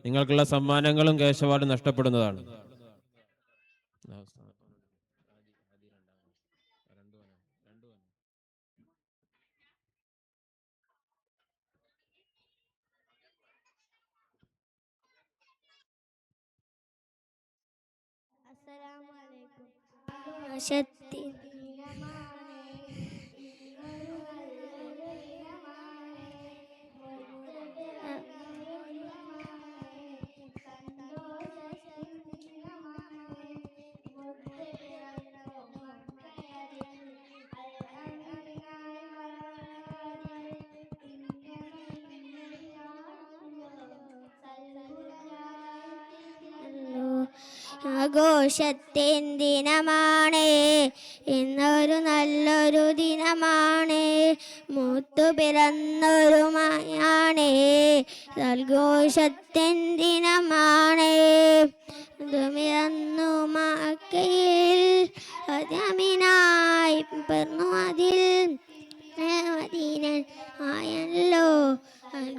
നിങ്ങൾക്കുള്ള സമ്മാനങ്ങളും ക്യാഷ് അവാർഡും നഷ്ടപ്പെടുന്നതാണ്. ആഘോഷത്തിൻ ദിനമാണ്, ഇന്നൊരു നല്ലൊരു ദിനമാണ്. മുത്തു പിറന്നൊരു മയാണ്, ആഘോഷത്തിൻ ദിനമാണ്. പിറന്നു മക്കയിൽ അമിനായി പിറന്നു അതിൽ മദീന ആയല്ലോ,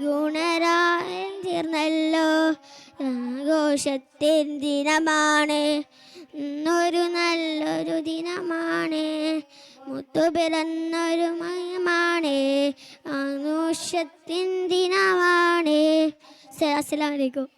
ഗുണരായ തീർന്നല്ലോ. ആഘോഷത്തിൻ ദിനമാണ്, ഇന്നൊരു നല്ലൊരു ദിനമാണ്. മുത്തു പിറന്നൊരു മയമാണ്, ആഘോഷത്തിൻ ദിനമാണ്. അസ്സലാമു അലൈക്കും.